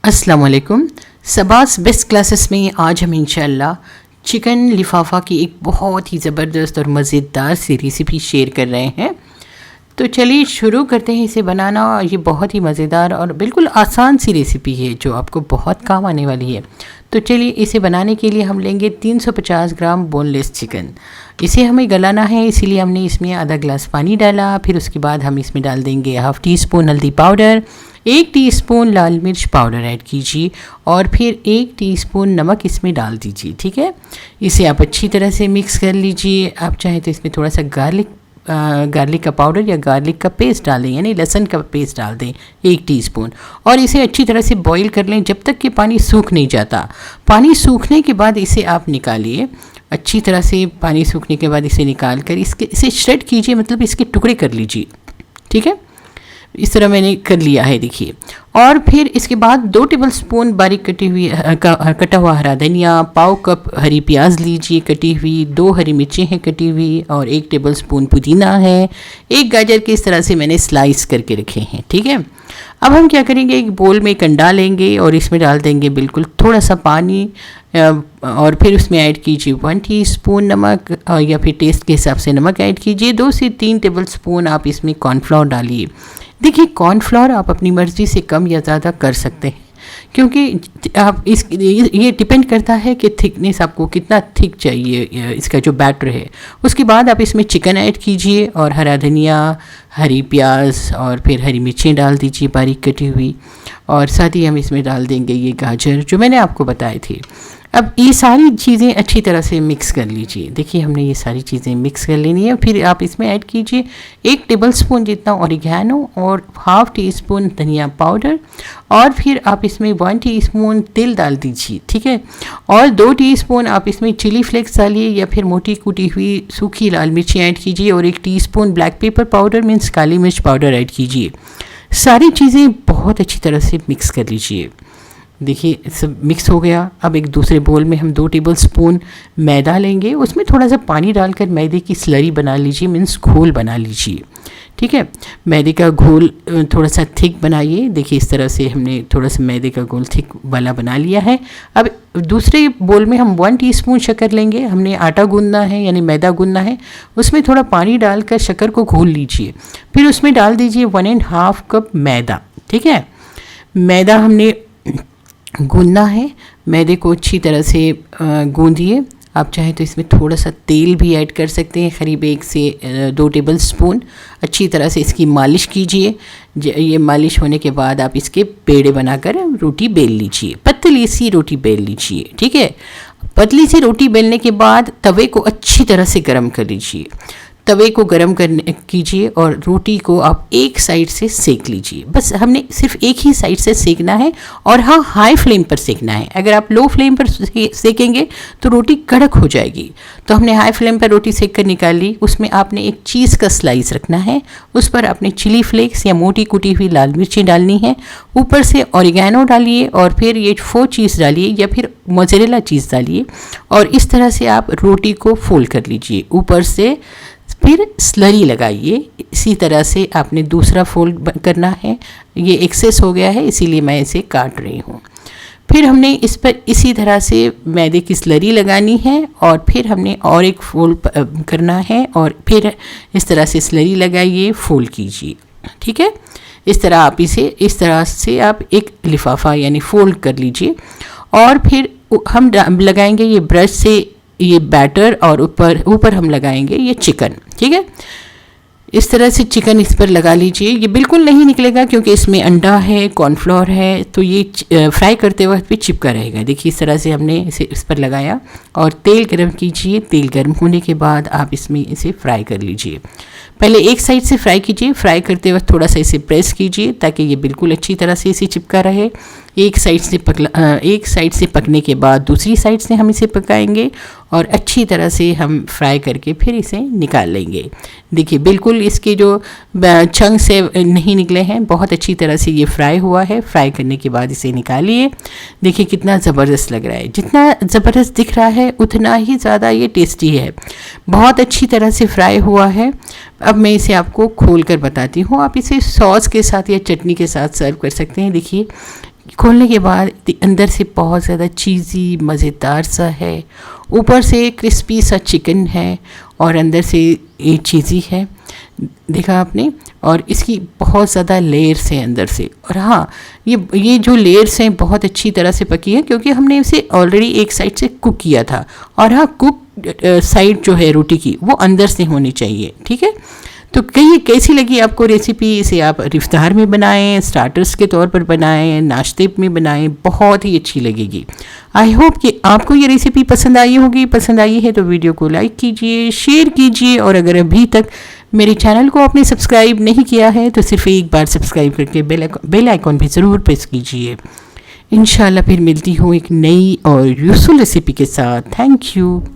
अस्सलाम वालेकुम। सबास best classes में आज हम इंशाल्लाह चिकन लिफाफा की एक बहुत ही ज़बरदस्त और मज़ेदार सी रेसिपी शेयर कर रहे हैं। तो चलिए शुरू करते हैं इसे बनाना। ये बहुत ही मज़ेदार और बिल्कुल आसान सी रेसिपी है जो आपको बहुत काम आने वाली है। तो चलिए इसे बनाने के लिए हम लेंगे 350 ग्राम बोनलेस चिकन। इसे हमें गलाना है, इसीलिए हमने इसमें आधा गिलास पानी डाला। फिर उसके बाद हम इसमें डाल देंगे हाफ़ टी स्पून हल्दी पाउडर, 1 टीस्पून लाल मिर्च पाउडर ऐड कीजिए और फिर 1 टीस्पून नमक इसमें डाल दीजिए। ठीक है, इसे आप अच्छी तरह से मिक्स कर लीजिए। आप चाहें तो इसमें थोड़ा सा गार्लिक का पाउडर या गार्लिक का पेस्ट डालें, यानी लहसुन का पेस्ट डाल दें 1 टीस्पून और इसे अच्छी तरह से बॉईल कर लें जब तक कि पानी सूख नहीं जाता। पानी सूखने के बाद इसे आप निकालिए। अच्छी तरह से पानी सूखने के बाद इसे निकाल कर इसे श्रेड कीजिए, मतलब इसके टुकड़े कर लीजिए। ठीक है, इस तरह मैंने कर लिया है, देखिए। और फिर इसके बाद 2 टेबलस्पून बारीक कटा हुआ हरा धनिया, पाव कप हरी प्याज लीजिए कटी हुई, 2 हरी मिर्चें हैं कटी हुई और 1 टेबलस्पून पुदीना है। 1 गाजर के इस तरह से मैंने स्लाइस करके रखे हैं। ठीक है, अब हम क्या करेंगे, एक बोल में कंडा लेंगे और इसमें डाल देंगे बिल्कुल थोड़ा सा पानी और फिर उसमें ऐड कीजिए 1 टीस्पून नमक या फिर टेस्ट के हिसाब से नमक ऐड कीजिए। 2 से 3 टेबलस्पून आप इसमें कॉर्नफ्लोर डालिए। देखिए, कॉर्नफ्लोर आप अपनी मर्ज़ी से कम या ज़्यादा कर सकते हैं, क्योंकि आप ये डिपेंड करता है कि थिकनेस आपको कितना थिक चाहिए इसका जो बैटर है। उसके बाद आप इसमें चिकन ऐड कीजिए और हरा धनिया, हरी प्याज और फिर हरी मिर्चें डाल दीजिए बारीक कटी हुई, और साथ ही हम इसमें डाल देंगे ये गाजर जो मैंने आपको बताए थे। अब ये सारी चीज़ें अच्छी तरह से मिक्स कर लीजिए। देखिए, हमने ये सारी चीज़ें मिक्स कर लेनी है। फिर आप इसमें ऐड कीजिए 1 टेबलस्पून जितना ऑरिगैनो और हाफ़ टी स्पून धनिया पाउडर, और फिर आप इसमें 1 टीस्पून तेल डाल दीजिए। ठीक है, और 2 टीस्पून आप इसमें चिली फ्लेक्स डालिए या फिर मोटी कूटी हुई सूखी लाल मिर्ची ऐड कीजिए और 1 teaspoon black pepper powder means काली मिर्च पाउडर ऐड कीजिए। सारी चीज़ें बहुत अच्छी तरह से मिक्स कर लीजिए। देखिए, सब मिक्स हो गया। अब एक दूसरे बोल में हम 2 टेबलस्पून मैदा लेंगे, उसमें थोड़ा सा पानी डालकर मैदे की स्लरी बना लीजिए, मीन्स घोल बना लीजिए। ठीक है, मैदे का घोल थोड़ा सा थिक बनाइए। देखिए, इस तरह से हमने थोड़ा सा मैदे का घोल थिक वाला बना लिया है। अब दूसरे बोल में हम 1 टीस्पून शक्कर लेंगे। हमने आटा गूंदना है यानी मैदा गूंदना है, उसमें थोड़ा पानी डालकर शक्कर को घोल लीजिए। फिर उसमें डाल दीजिए 1.5 कप मैदा। ठीक है, मैदा हमने गूंदना है। मैदे को अच्छी तरह से गूंदिए। आप चाहें तो इसमें थोड़ा सा तेल भी ऐड कर सकते हैं, करीब 1 से 2 टेबलस्पून। अच्छी तरह से इसकी मालिश कीजिए। ये मालिश होने के बाद आप इसके पेड़े बनाकर रोटी बेल लीजिए, पतली सी रोटी बेल लीजिए। ठीक है, पतली सी रोटी बेलने के बाद तवे को अच्छी तरह से गर्म कर लीजिए। तवे को गर्म कीजिए और रोटी को आप एक साइड से सेक लीजिए। बस हमने सिर्फ एक ही साइड से सेकना है, और हाँ, हाई फ्लेम पर सेकना है। अगर आप लो फ्लेम पर सेकेंगे तो रोटी कड़क हो जाएगी। तो हमने हाई फ्लेम पर रोटी सेक कर निकाल ली। उसमें आपने एक चीज़ का स्लाइस रखना है, उस पर आपने चिली फ्लेक्स या मोटी कुटी हुई लाल मिर्ची डालनी है, ऊपर से ऑरिगैनो डालिए और फिर ये 4 चीज़ डालिए या फिर मोज़रेला चीज़ डालिए, और इस तरह से आप रोटी को फोल्ड कर लीजिए। ऊपर से फिर स्लरी लगाइए। इसी तरह से आपने दूसरा फोल्ड करना है। ये एक्सेस हो गया है, इसीलिए मैं इसे काट रही हूँ। फिर हमने इस पर इसी तरह से मैदे की स्लरी लगानी है और फिर हमने और एक फोल्ड करना है, और फिर इस तरह से स्लरी लगाइए, फोल्ड कीजिए। ठीक है, इस तरह से आप एक लिफाफा यानी फोल्ड कर लीजिए, और फिर हम लगाएंगे ये ब्रश से ये बैटर, और ऊपर हम लगाएंगे ये चिकन। ठीक है, इस तरह से चिकन इस पर लगा लीजिए। ये बिल्कुल नहीं निकलेगा क्योंकि इसमें अंडा है, कॉर्नफ्लोर है, तो ये फ्राई करते वक्त भी चिपका रहेगा। देखिए, इस तरह से हमने इस पर लगाया और तेल गरम कीजिए। तेल गरम होने के बाद आप इसमें इसे फ्राई कर लीजिए। पहले एक साइड से फ्राई कीजिए। फ्राई करते वक्त थोड़ा सा इसे प्रेस कीजिए ताकि ये बिल्कुल अच्छी तरह से इसे चिपका रहे। एक साइड से पकने के बाद दूसरी साइड से हम इसे पकाएंगे और अच्छी तरह से हम फ्राई करके फिर इसे निकाल लेंगे। देखिए, बिल्कुल इसके जो चंक से नहीं निकले हैं, बहुत अच्छी तरह से ये फ्राई हुआ है। फ्राई करने के बाद इसे निकालिए। देखिए कितना ज़बरदस्त लग रहा है। जितना ज़बरदस्त दिख रहा है उतना ही ज़्यादा ये टेस्टी है। बहुत अच्छी तरह से फ्राई हुआ है। अब मैं इसे आपको खोल कर बताती हूँ। आप इसे सॉस के साथ या चटनी के साथ सर्व कर सकते हैं। देखिए खोलने के बाद अंदर से बहुत ज़्यादा चीज़ी मज़ेदार सा है, ऊपर से क्रिस्पी सा चिकन है और अंदर से ये चीज़ी है, देखा आपने। और इसकी बहुत ज़्यादा लेयर्स हैं अंदर से। और हाँ, ये जो लेयर्स हैं बहुत अच्छी तरह से पकी है क्योंकि हमने इसे ऑलरेडी एक साइड से कुक किया था। और हाँ, कुक साइड जो है रोटी की वो अंदर से होनी चाहिए, ठीक है। तो कहिए कैसी लगी आपको रेसिपी। इसे आप इफ्तार में बनाएं, स्टार्टर्स के तौर पर बनाएं, नाश्ते में बनाएं, बहुत ही अच्छी लगेगी। आई होप कि आपको ये रेसिपी पसंद आई होगी। पसंद आई है तो वीडियो को लाइक कीजिए, शेयर कीजिए, और अगर अभी तक मेरे चैनल को आपने सब्सक्राइब नहीं किया है तो सिर्फ एक बार सब्सक्राइब करके बेल आइकॉन भी ज़रूर प्रेस कीजिए। इंशाल्लाह फिर मिलती हूँ एक नई और यूज़फुल रेसिपी के साथ। Thank you.